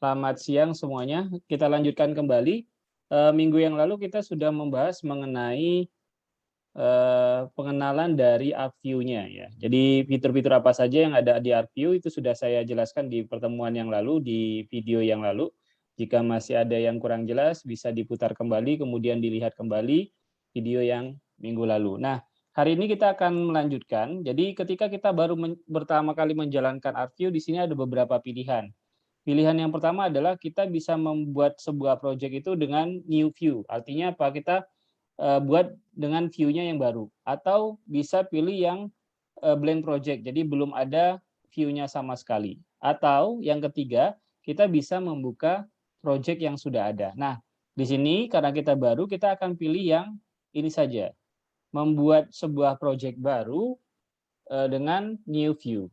Selamat siang semuanya. Kita lanjutkan kembali. Minggu yang lalu kita sudah membahas mengenai pengenalan dari ArcView-nya ya. Jadi fitur-fitur apa saja yang ada di ArcView itu sudah saya jelaskan di pertemuan yang lalu, di video yang lalu. Jika masih ada yang kurang jelas, bisa diputar kembali, kemudian dilihat kembali video yang minggu lalu. Nah, hari ini kita akan melanjutkan. Jadi ketika kita baru pertama kali menjalankan ArcView, di sini ada beberapa pilihan. Pilihan yang pertama adalah kita bisa membuat sebuah project itu dengan new view. Artinya apa? Kita buat dengan view-nya yang baru. Atau bisa pilih yang blank project, jadi belum ada view-nya sama sekali. Atau yang ketiga, kita bisa membuka project yang sudah ada. Nah, di sini karena kita baru, kita akan pilih yang ini saja, membuat sebuah project baru dengan new view.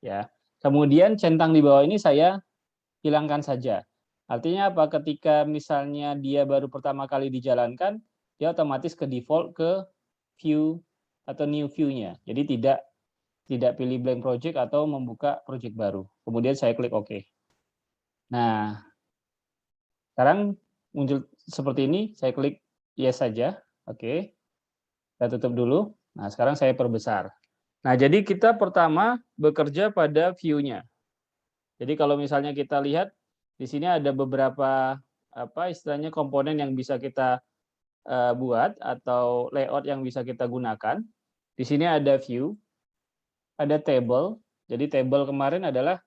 Ya. Kemudian centang di bawah ini saya hilangkan saja. Artinya apa? Ketika misalnya dia baru pertama kali dijalankan, dia otomatis ke default ke view atau new view-nya. Jadi tidak pilih blank project atau membuka project baru. Kemudian saya klik OK. Nah, sekarang muncul seperti ini, saya klik yes saja. Oke. Kita tutup dulu. Nah, sekarang saya perbesar. Nah, jadi kita pertama bekerja pada view-nya. Jadi kalau misalnya kita lihat di sini ada beberapa istilahnya komponen yang bisa kita buat atau layout yang bisa kita gunakan. Di sini ada view, ada table. Jadi table kemarin adalah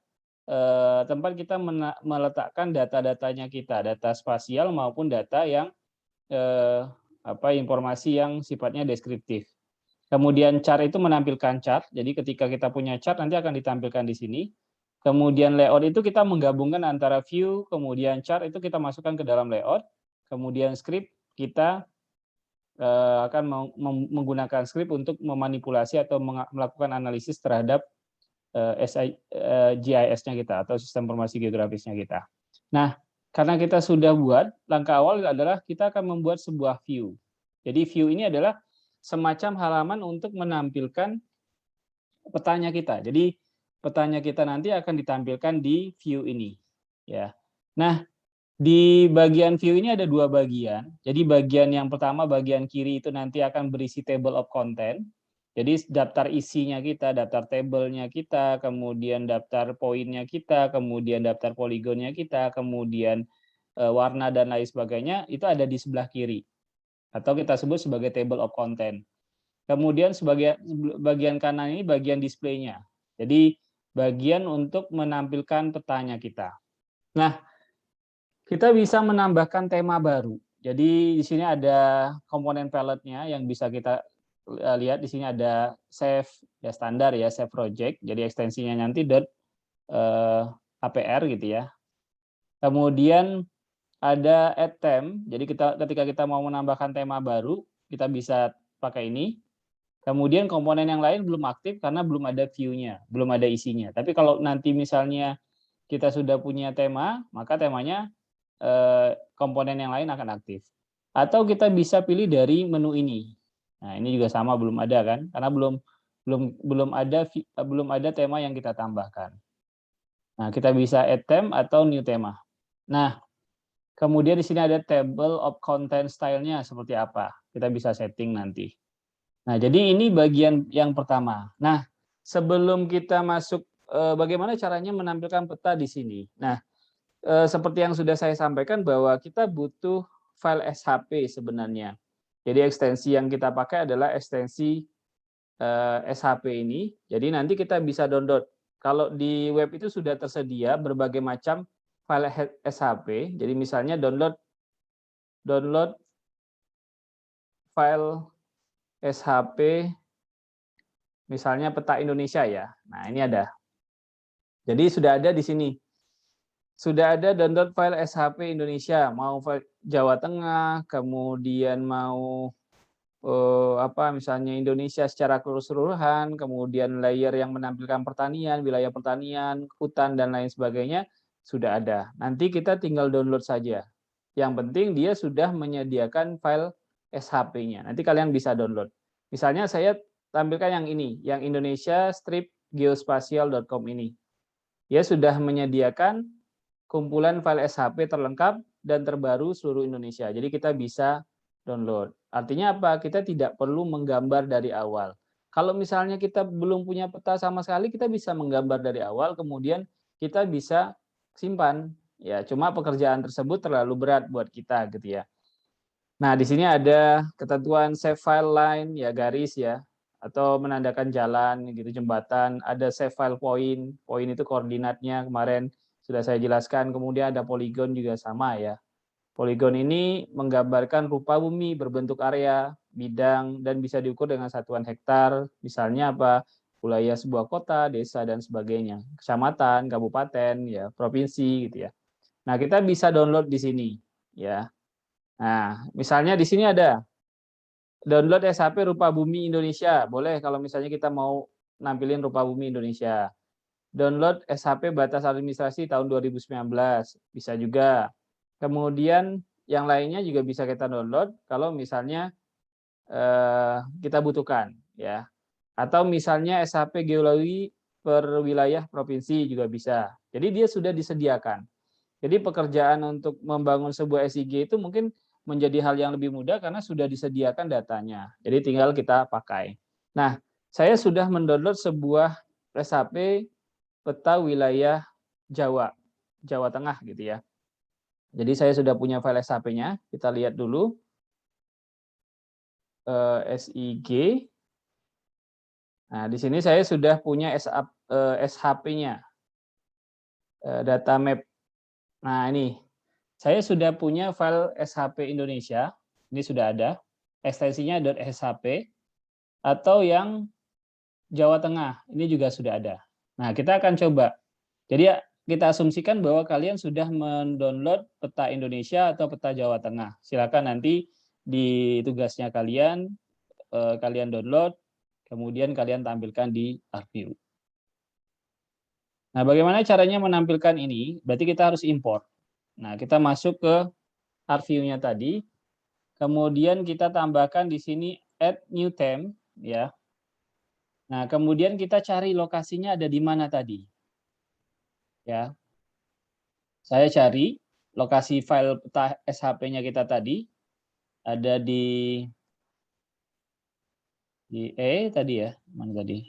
tempat kita meletakkan data-datanya kita, data spasial maupun data yang informasi yang sifatnya deskriptif. Kemudian chart itu menampilkan chart. Jadi ketika kita punya chart nanti akan ditampilkan di sini. Kemudian layout itu kita menggabungkan antara view, kemudian chart itu kita masukkan ke dalam layout, kemudian script kita akan menggunakan script untuk memanipulasi atau melakukan analisis terhadap GIS-nya kita atau sistem informasi geografisnya kita. Nah, karena kita sudah buat, langkah awal adalah kita akan membuat sebuah view. Jadi view ini adalah semacam halaman untuk menampilkan petanya kita. Jadi petanya kita nanti akan ditampilkan di view ini, ya. Nah, di bagian view ini ada dua bagian. Jadi bagian yang pertama, bagian kiri itu nanti akan berisi table of content. Jadi daftar isinya kita, daftar tabelnya kita, kemudian daftar poinnya kita, kemudian daftar poligonnya kita, kemudian warna dan lain sebagainya, itu ada di sebelah kiri. Atau kita sebut sebagai table of content. Kemudian sebagai bagian kanan ini bagian display-nya. Jadi bagian untuk menampilkan petanya kita. Nah, kita bisa menambahkan tema baru. Jadi di sini ada komponen palette-nya yang bisa kita lihat. Di sini ada save ya, standar ya, save project. Jadi ekstensinya nanti .apr gitu ya. Kemudian ada add theme. Jadi ketika kita mau menambahkan tema baru, kita bisa pakai ini. Kemudian komponen yang lain belum aktif karena belum ada view-nya, belum ada isinya. Tapi kalau nanti misalnya kita sudah punya tema, maka temanya komponen yang lain akan aktif. Atau kita bisa pilih dari menu ini. Nah, ini juga sama belum ada kan? Karena belum ada tema yang kita tambahkan. Nah, kita bisa add theme atau new tema. Nah, kemudian di sini ada table of content style-nya seperti apa. Kita bisa setting nanti. Nah, jadi ini bagian yang pertama. Nah, sebelum kita masuk bagaimana caranya menampilkan peta di sini. Nah, seperti yang sudah saya sampaikan bahwa kita butuh file SHP sebenarnya. Jadi ekstensi yang kita pakai adalah ekstensi SHP ini. Jadi nanti kita bisa download. Kalau di web itu sudah tersedia berbagai macam file SHP. Jadi misalnya download file SHP misalnya peta Indonesia ya. Nah, ini ada. Jadi sudah ada di sini. Sudah ada download file SHP Indonesia, mau file Jawa Tengah, kemudian mau misalnya Indonesia secara keseluruhan, kemudian layer yang menampilkan pertanian, wilayah pertanian, hutan dan lain sebagainya sudah ada. Nanti kita tinggal download saja. Yang penting dia sudah menyediakan file SHP-nya. Nanti kalian bisa download. Misalnya saya tampilkan yang ini, yang Indonesia strip geospatial.com ini. Dia sudah menyediakan kumpulan file SHP terlengkap dan terbaru seluruh Indonesia. Jadi kita bisa download. Artinya apa? Kita tidak perlu menggambar dari awal. Kalau misalnya kita belum punya peta sama sekali, kita bisa menggambar dari awal, kemudian kita bisa simpan. Ya, cuma pekerjaan tersebut terlalu berat buat kita gitu ya. Nah, di sini ada ketentuan save file line, ya garis ya, atau menandakan jalan gitu, jembatan, ada save file point, point itu koordinatnya kemarin sudah saya jelaskan, kemudian ada poligon juga sama ya. Poligon ini menggambarkan rupa bumi berbentuk area, bidang, dan bisa diukur dengan satuan hektar, misalnya apa? Wilayah sebuah kota, desa, dan sebagainya. Kecamatan, kabupaten, ya, provinsi gitu ya. Nah, kita bisa download di sini ya. Nah, misalnya di sini ada download SHP rupa bumi Indonesia. Boleh kalau misalnya kita mau nampilin rupa bumi Indonesia. Download SHP batas administrasi tahun 2019, bisa juga. Kemudian yang lainnya juga bisa kita download kalau misalnya kita butuhkan ya. Atau misalnya SHP geologi per wilayah provinsi juga bisa. Jadi dia sudah disediakan. Jadi pekerjaan untuk membangun sebuah SIG itu mungkin menjadi hal yang lebih mudah karena sudah disediakan datanya. Jadi tinggal kita pakai. Nah, saya sudah mendownload sebuah SHP peta wilayah Jawa, Jawa Tengah gitu ya. Jadi saya sudah punya file SHP-nya. Kita lihat dulu SIG. Nah, di sini saya sudah punya SHP-nya, data map. Nah, ini saya sudah punya file SHP Indonesia. Ini sudah ada. Ekstensinya .shp atau yang Jawa Tengah. Ini juga sudah ada. Nah, kita akan coba. Jadi kita asumsikan bahwa kalian sudah mendownload peta Indonesia atau peta Jawa Tengah. Silakan nanti di tugasnya kalian download, kemudian kalian tampilkan di ArcView. Nah, bagaimana caranya menampilkan ini? Berarti kita harus import. Nah, kita masuk ke ArcView-nya tadi, kemudian kita tambahkan di sini add new theme, ya. Nah, kemudian kita cari lokasinya ada di mana tadi. Ya. Saya cari lokasi file peta SHP-nya kita tadi ada di tadi ya, mana tadi?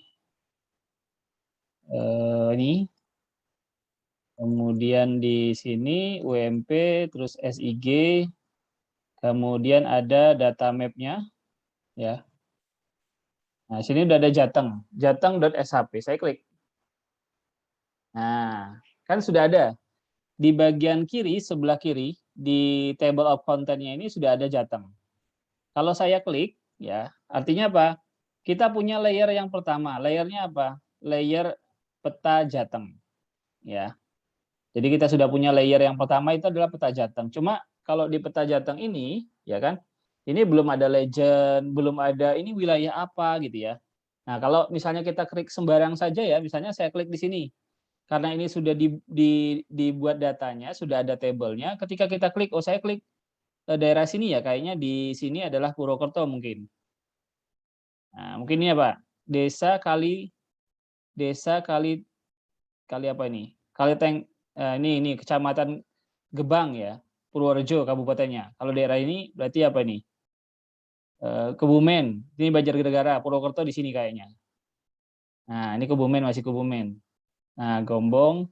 Ini. Kemudian di sini UMP, terus SIG, kemudian ada data map-nya, ya. Nah, sini udah ada jateng.shp. Saya klik. Nah, kan sudah ada. Di bagian kiri, sebelah kiri, di table of content-nya ini sudah ada jateng. Kalau saya klik, ya, artinya apa? Kita punya layer yang pertama. Layernya apa? Layer peta jateng. Ya. Jadi kita sudah punya layer yang pertama itu adalah peta jateng. Cuma kalau di peta jateng ini, ya kan, ini belum ada legend, belum ada ini wilayah apa gitu ya. Nah, kalau misalnya kita klik sembarang saja ya, misalnya saya klik di sini. Karena ini sudah dibuat datanya, sudah ada tabelnya. Ketika kita klik, oh saya klik daerah sini ya, kayaknya di sini adalah Purwokerto mungkin. Nah, mungkin ini apa? Desa kali apa ini? Kaliteng, ini Kecamatan Gebang ya, Purworejo kabupatennya. Kalau daerah ini berarti apa ini? Kebumen, ini Banjarnegara, Purwokerto di sini kayaknya. Nah, ini Kebumen, masih Kebumen. Nah, Gombong.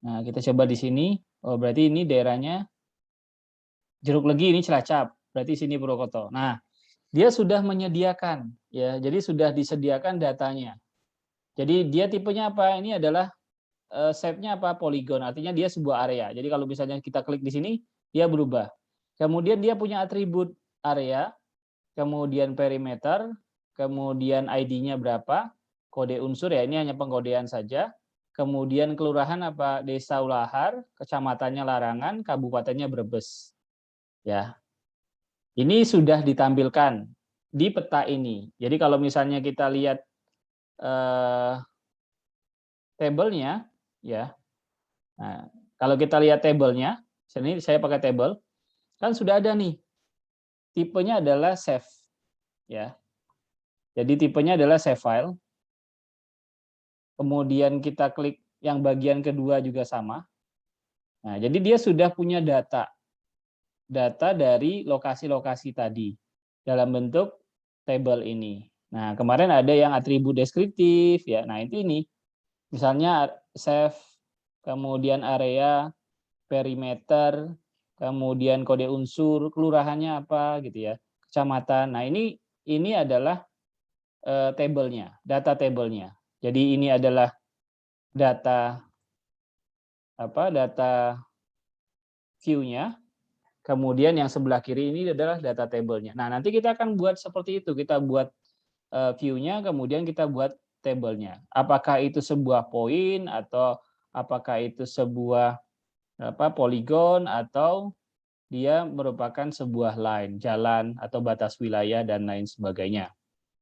Nah, kita coba di sini. Oh, berarti ini daerahnya Jeruk Legi, ini Cilacap. Berarti sini Purwokerto. Nah, dia sudah menyediakan ya. Jadi sudah disediakan datanya. Jadi dia tipenya apa? Ini adalah shape-nya apa? Poligon. Artinya dia sebuah area. Jadi kalau misalnya kita klik di sini, dia berubah. Kemudian dia punya atribut area, kemudian perimeter, kemudian ID-nya berapa, kode unsur ya, ini hanya pengkodean saja. Kemudian kelurahan apa? Desa Ulahar, kecamatannya Larangan, kabupatennya Brebes. Ya. Ini sudah ditampilkan di peta ini. Jadi kalau misalnya kita lihat tabelnya ya. Nah, kalau kita lihat tabelnya, sini saya pakai tabel, kan sudah ada nih. Tipenya adalah save ya. Jadi tipenya adalah save file. Kemudian kita klik yang bagian kedua juga sama. Nah, jadi dia sudah punya data dari lokasi-lokasi tadi dalam bentuk tabel ini. Nah, kemarin ada yang atribut deskriptif ya. Nah, ini misalnya save, kemudian area, perimeter, kemudian kode unsur, kelurahannya apa gitu ya, kecamatan. Nah, ini adalah tabelnya, data tabelnya. Jadi ini adalah data data view-nya. Kemudian yang sebelah kiri ini adalah data tabelnya. Nah, nanti kita akan buat seperti itu. Kita buat view-nya, kemudian kita buat tabelnya. Apakah itu sebuah poin atau apakah itu sebuah poligon atau dia merupakan sebuah line, jalan atau batas wilayah dan lain sebagainya.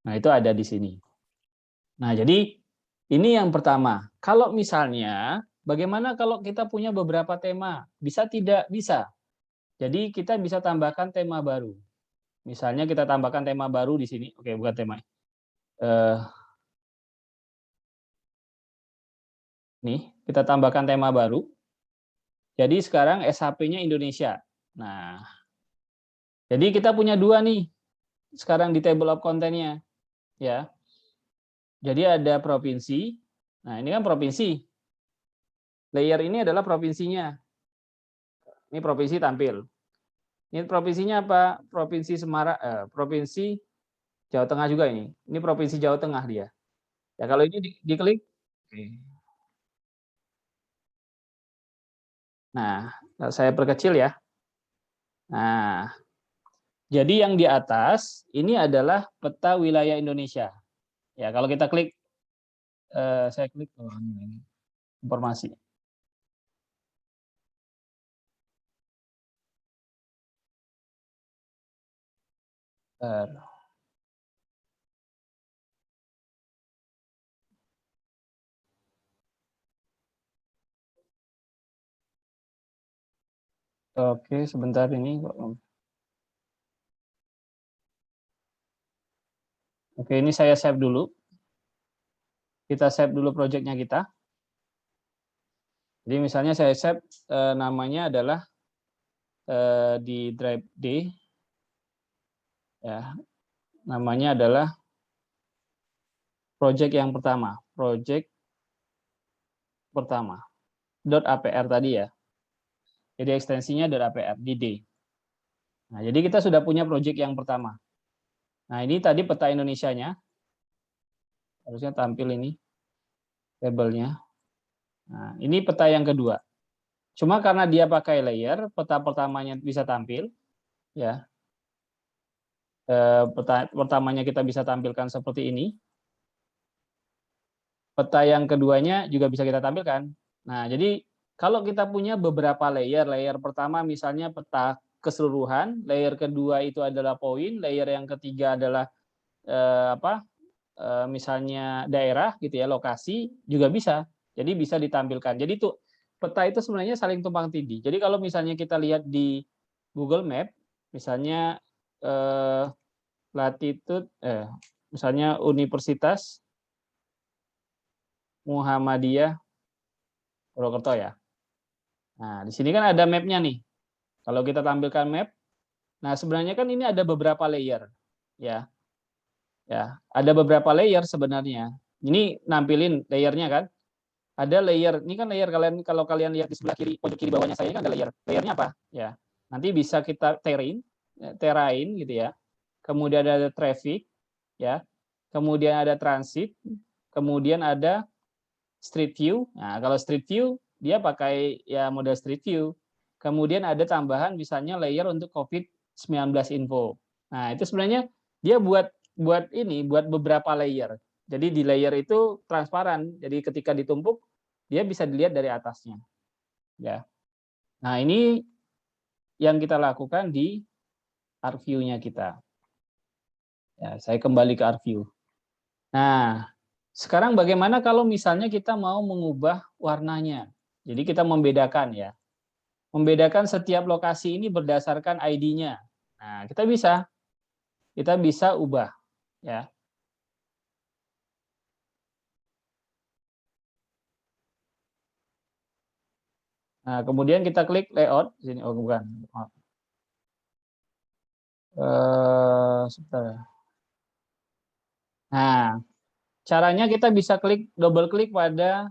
Nah, itu ada di sini. Nah, jadi ini yang pertama. Kalau misalnya bagaimana kalau kita punya beberapa tema? Bisa tidak? Bisa. Jadi kita bisa tambahkan tema baru. Misalnya kita tambahkan tema baru di sini. Oke, bukan tema. Nih, kita tambahkan tema baru. Jadi sekarang SHP-nya Indonesia. Nah, jadi kita punya dua nih sekarang di table of content-nya. Ya. Jadi ada provinsi. Nah, ini kan provinsi. Layer ini adalah provinsinya. Ini provinsi tampil. Ini provinsinya apa? Provinsi Semarang, provinsi Jawa Tengah juga ini. Ini provinsi Jawa Tengah dia. Ya kalau ini diklik. Nah, saya perkecil ya. Nah, jadi yang di atas ini adalah peta wilayah Indonesia. Ya kalau kita klik, saya klik informasi. Oke, sebentar ini. Oke, ini saya save dulu. Kita save dulu projectnya kita. Jadi misalnya saya save namanya adalah di drive D. Ya, namanya adalah project yang pertama. Project pertama. .apr tadi ya. Jadi ekstensinya .apr di D. Nah, jadi kita sudah punya project yang pertama. Nah, ini tadi peta Indonesianya. Harusnya tampil ini tabelnya. Nah, ini peta yang kedua. Cuma karena dia pakai layer, peta pertamanya bisa tampil, ya. Peta pertamanya kita bisa tampilkan seperti ini. Peta yang keduanya juga bisa kita tampilkan. Nah, jadi kalau kita punya beberapa layer, layer pertama misalnya peta keseluruhan, layer kedua itu adalah poin, layer yang ketiga adalah misalnya daerah gitu ya, lokasi juga bisa. Jadi bisa ditampilkan. Jadi itu peta itu sebenarnya saling tumpang tindih. Jadi kalau misalnya kita lihat di Google Map, misalnya latitude, misalnya Universitas Muhammadiyah Purwokerto ya. Nah, di sini kan ada map-nya nih. Kalau kita tampilkan map, nah sebenarnya kan ini ada beberapa layer, ya. Ya, ada beberapa layer sebenarnya. Ini nampilin layernya kan. Ada layer, ini kan layer kalian kalau kalian lihat di sebelah kiri pojok kiri bawahnya saya ini kan ada layer. Layernya apa? Ya. Nanti bisa kita terain gitu ya. Kemudian ada traffic ya. Kemudian ada transit, kemudian ada street view. Nah, kalau street view dia pakai ya model street view. Kemudian ada tambahan misalnya layer untuk COVID-19 info. Nah, itu sebenarnya dia buat beberapa layer. Jadi di layer itu transparan. Jadi ketika ditumpuk dia bisa dilihat dari atasnya. Ya. Nah, ini yang kita lakukan di ArcView-nya kita. Ya, saya kembali ke ArcView. Nah, sekarang bagaimana kalau misalnya kita mau mengubah warnanya? Jadi kita membedakan ya. Membedakan setiap lokasi ini berdasarkan ID-nya. Nah, kita bisa ubah ya. Nah, kemudian kita klik layout sini. Oh, bukan. Maaf. Sebentar. Nah, caranya kita bisa double klik pada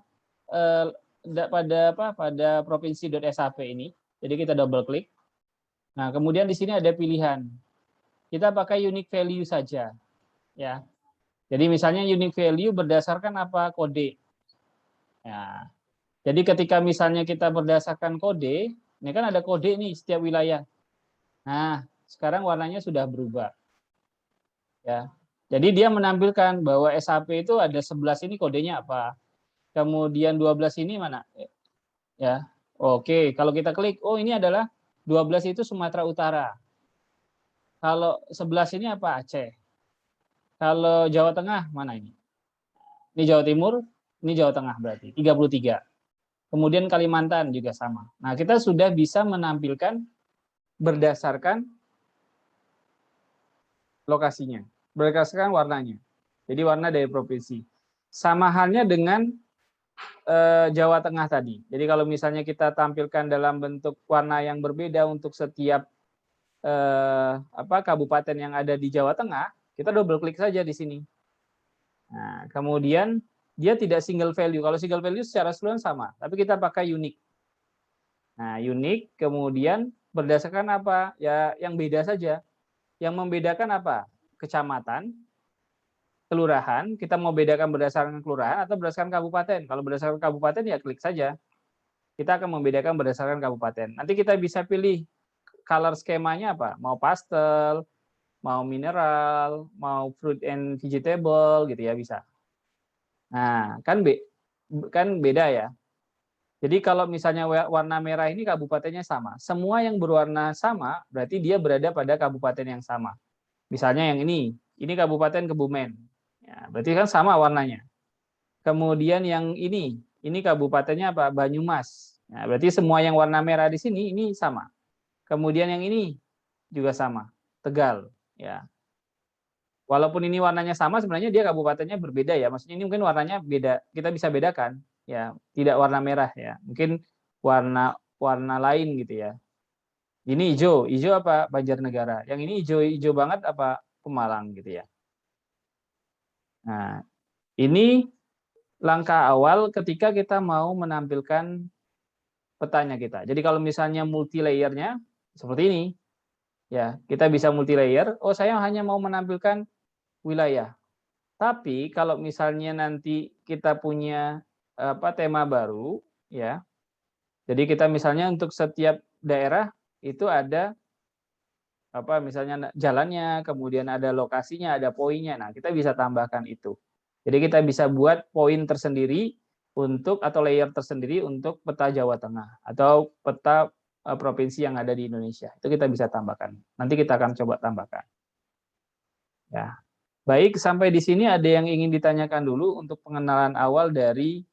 pada provinsi.sap ini. Jadi kita double klik. Nah, kemudian di sini ada pilihan. Kita pakai unique value saja, ya. Jadi misalnya unique value berdasarkan apa? Kode. Ya. Jadi ketika misalnya kita berdasarkan kode, ini kan ada kode nih setiap wilayah. Nah, sekarang warnanya sudah berubah. Ya. Jadi dia menampilkan bahwa SAP itu ada 11 ini kodenya apa. Kemudian 12 ini mana? Ya. Oke, kalau kita klik, oh ini adalah 12 itu Sumatera Utara. Kalau 11 ini apa? Aceh. Kalau Jawa Tengah mana ini? Ini Jawa Timur, ini Jawa Tengah berarti 33. Kemudian Kalimantan juga sama. Nah, kita sudah bisa menampilkan berdasarkan lokasinya, berdasarkan warnanya. Jadi warna dari provinsi. Sama halnya dengan Jawa Tengah tadi. Jadi kalau misalnya kita tampilkan dalam bentuk warna yang berbeda untuk setiap kabupaten yang ada di Jawa Tengah, kita double klik saja di sini. Nah, kemudian dia tidak single value. Kalau single value secara keseluruhan sama, tapi kita pakai unique. Nah, unique kemudian berdasarkan apa? Ya, yang beda saja. Yang membedakan apa? Kecamatan, kelurahan. Kita mau bedakan berdasarkan kelurahan atau berdasarkan kabupaten. Kalau berdasarkan kabupaten ya klik saja. Kita akan membedakan berdasarkan kabupaten. Nanti kita bisa pilih color skemanya apa? Mau pastel, mau mineral, mau fruit and vegetable gitu ya bisa. Nah, kan beda ya. Jadi kalau misalnya warna merah ini kabupatennya sama. Semua yang berwarna sama berarti dia berada pada kabupaten yang sama. Misalnya yang ini Kabupaten Kebumen. Ya, berarti kan sama warnanya. Kemudian yang ini kabupatennya apa? Banyumas. Nah, berarti semua yang warna merah di sini ini sama. Kemudian yang ini juga sama, Tegal. Ya, walaupun ini warnanya sama, sebenarnya dia kabupatennya berbeda ya. Maksudnya ini mungkin warnanya beda, kita bisa bedakan. Ya, tidak warna merah ya. Mungkin warna lain gitu ya. Ini hijau apa? Banjarnegara. Yang ini hijau banget apa? Pemalang gitu ya. Nah, ini langkah awal ketika kita mau menampilkan petanya kita. Jadi kalau misalnya multi layernya seperti ini, ya kita bisa multi layer. Oh, saya hanya mau menampilkan wilayah. Tapi kalau misalnya nanti kita punya tema baru, ya. Jadi kita misalnya untuk setiap daerah itu ada misalnya jalannya, kemudian ada lokasinya, ada poinnya. Nah, kita bisa tambahkan itu. Jadi kita bisa buat poin tersendiri atau layer tersendiri untuk peta Jawa Tengah atau peta provinsi yang ada di Indonesia. Itu kita bisa tambahkan. Nanti kita akan coba tambahkan. Ya. Baik, sampai di sini ada yang ingin ditanyakan dulu untuk pengenalan awal dari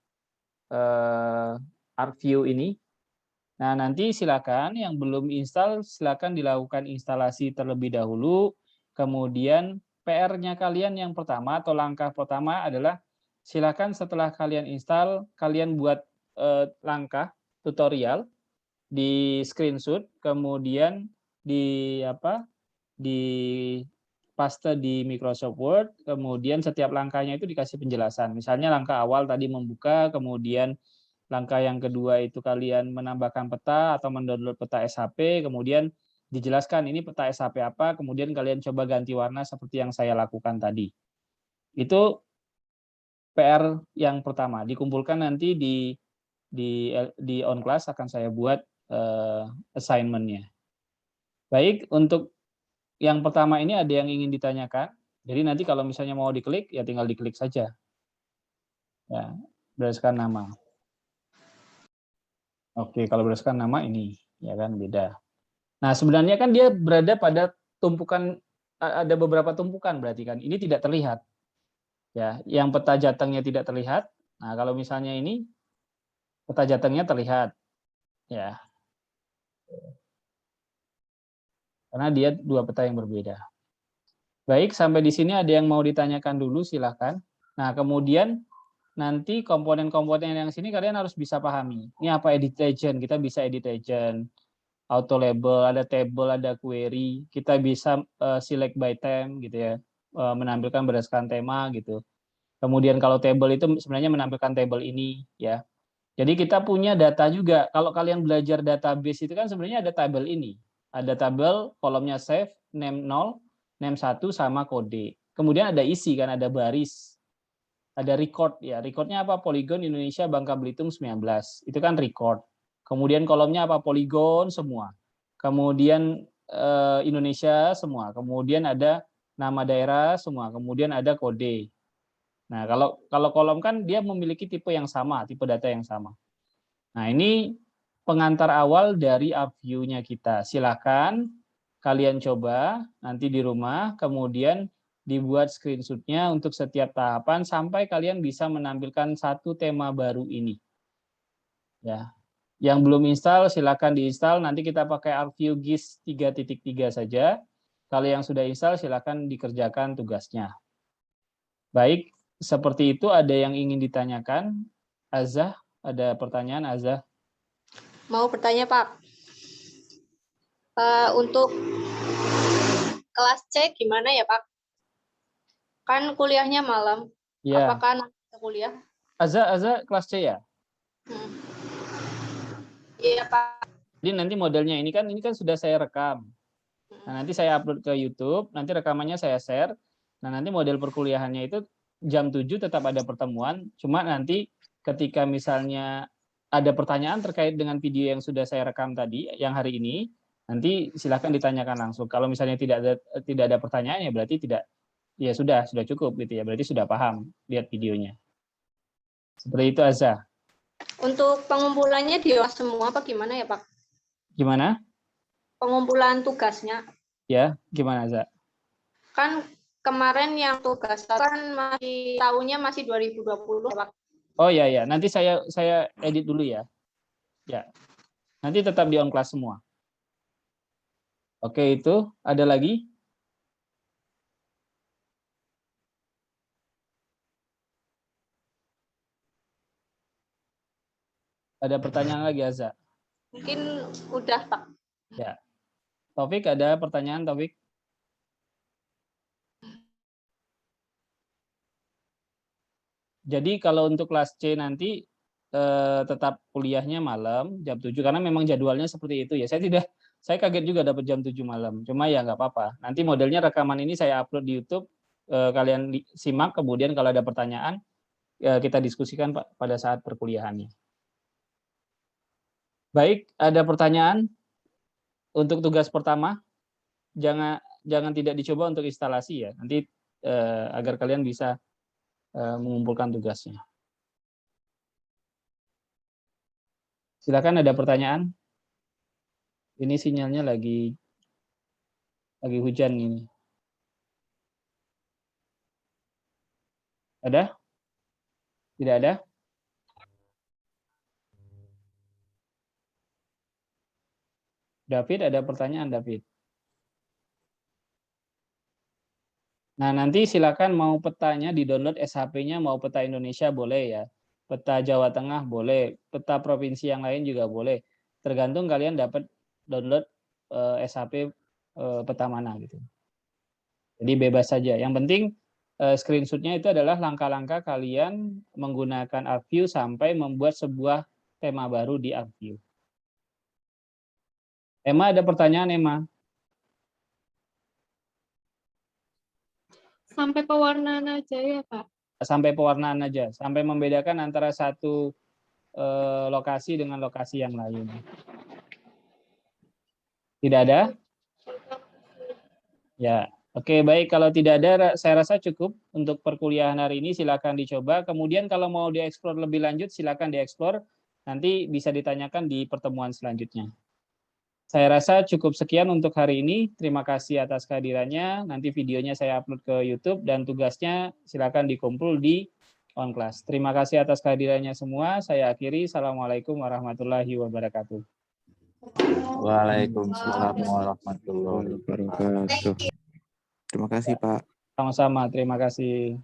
ArcView ini. Nah, nanti silakan yang belum install, silakan dilakukan instalasi terlebih dahulu. Kemudian PR-nya kalian yang pertama atau langkah pertama adalah silakan setelah kalian install, kalian buat langkah tutorial di screenshot, kemudian di paste di Microsoft Word, kemudian setiap langkahnya itu dikasih penjelasan. Misalnya langkah awal tadi membuka, kemudian langkah yang kedua itu kalian menambahkan peta atau mendownload peta SHP, kemudian dijelaskan ini peta SHP apa, kemudian kalian coba ganti warna seperti yang saya lakukan tadi. Itu PR yang pertama, dikumpulkan nanti di on class akan saya buat assignment-nya. Baik, untuk yang pertama ini ada yang ingin ditanyakan. Jadi nanti kalau misalnya mau diklik, ya tinggal diklik saja. Ya, berdasarkan nama. Oke, kalau berdasarkan nama ini, ya kan beda. Nah, sebenarnya kan dia berada pada tumpukan, ada beberapa tumpukan berarti kan. Ini tidak terlihat. Ya, yang peta jatengnya tidak terlihat. Nah, kalau misalnya ini peta jatengnya terlihat. Ya. Karena dia dua peta yang berbeda. Baik, sampai di sini ada yang mau ditanyakan dulu, silakan. Nah, kemudian nanti komponen-komponen yang sini kalian harus bisa pahami. Ini apa edit legend? Kita bisa edit legend, auto label, ada table, ada query. Kita bisa select by theme gitu ya, menampilkan berdasarkan tema gitu. Kemudian kalau table itu sebenarnya menampilkan table ini ya. Jadi kita punya data juga. Kalau kalian belajar database itu kan sebenarnya ada tabel ini. Ada tabel kolomnya save, name 0, name 1 sama kode. Kemudian ada isi kan, ada baris. Ada record ya. Recordnya apa? Polygon Indonesia Bangka Belitung 19. Itu kan record. Kemudian kolomnya apa? Polygon semua. Kemudian Indonesia semua. Kemudian ada nama daerah semua. Kemudian ada kode. Nah, kalau kolom kan dia memiliki tipe yang sama, tipe data yang sama. Nah, ini pengantar awal dari AppView-nya kita. Silakan kalian coba nanti di rumah, kemudian dibuat screenshot-nya untuk setiap tahapan sampai kalian bisa menampilkan satu tema baru ini. Ya. Yang belum install silakan diinstal, nanti kita pakai AppView GIS 3.3 saja. Kalau yang sudah install silakan dikerjakan tugasnya. Baik, seperti itu. Ada yang ingin ditanyakan? Azah, ada pertanyaan Azah? Mau bertanya, Pak. Untuk kelas C gimana ya, Pak? Kan kuliahnya malam. Ya. Apakah nanti kuliah? Azah kelas C ya? Iya, Pak. Jadi nanti modelnya ini kan sudah saya rekam. Nah, nanti saya upload ke YouTube, nanti rekamannya saya share. Nah, nanti model perkuliahannya itu jam 7 tetap ada pertemuan, cuma nanti ketika misalnya ada pertanyaan terkait dengan video yang sudah saya rekam tadi, yang hari ini, nanti silakan ditanyakan langsung. Kalau misalnya tidak ada pertanyaan, ya berarti tidak, ya sudah cukup gitu ya, berarti sudah paham lihat videonya. Seperti itu, Azza. Untuk pengumpulannya diolah semua apa gimana ya, Pak? Gimana? Pengumpulan tugasnya. Ya, gimana, Azza? Kan kemarin yang tugas kan masih tahunnya masih 2020, Pak. Oh ya, nanti saya edit dulu ya. Ya. Nanti tetap di on class semua. Oke, itu ada lagi? Ada pertanyaan lagi, Azza? Mungkin udah, Pak. Ya. Taufik, ada pertanyaan, Taufik? Jadi kalau untuk kelas C nanti tetap kuliahnya malam jam 7 karena memang jadwalnya seperti itu ya. Saya kaget juga dapat jam 7 malam. Cuma ya nggak apa-apa. Nanti modelnya rekaman ini saya upload di YouTube, kalian simak, kemudian kalau ada pertanyaan kita diskusikan pada saat perkuliahannya. Baik, ada pertanyaan untuk tugas pertama? Jangan tidak dicoba untuk instalasi ya. Nanti agar kalian bisa mengumpulkan tugasnya. Silakan, ada pertanyaan? Ini sinyalnya lagi hujan ini. Ada? Tidak ada? David, ada pertanyaan, David? Nah, nanti silakan mau petanya di-download SHP-nya, mau peta Indonesia boleh ya. Peta Jawa Tengah boleh, peta provinsi yang lain juga boleh. Tergantung kalian dapat download SHP peta mana gitu. Jadi bebas saja. Yang penting screenshot-nya itu adalah langkah-langkah kalian menggunakan AppView sampai membuat sebuah tema baru di AppView. Emma, ada pertanyaan, Emma? Sampai pewarnaan aja ya, Pak? Sampai pewarnaan aja, sampai membedakan antara satu lokasi dengan lokasi yang lain. Tidak ada? Ya, oke, baik. Kalau tidak ada, saya rasa cukup untuk perkuliahan hari ini. Silakan dicoba. Kemudian kalau mau dieksplor lebih lanjut, silakan dieksplor. Nanti bisa ditanyakan di pertemuan selanjutnya. Saya rasa cukup sekian untuk hari ini. Terima kasih atas kehadirannya. Nanti videonya saya upload ke YouTube dan tugasnya silakan dikumpul di on class. Terima kasih atas kehadirannya semua. Saya akhiri. Assalamualaikum warahmatullahi wabarakatuh. Waalaikumsalam warahmatullahi wabarakatuh. Terima kasih, Pak. Sama-sama. Terima kasih.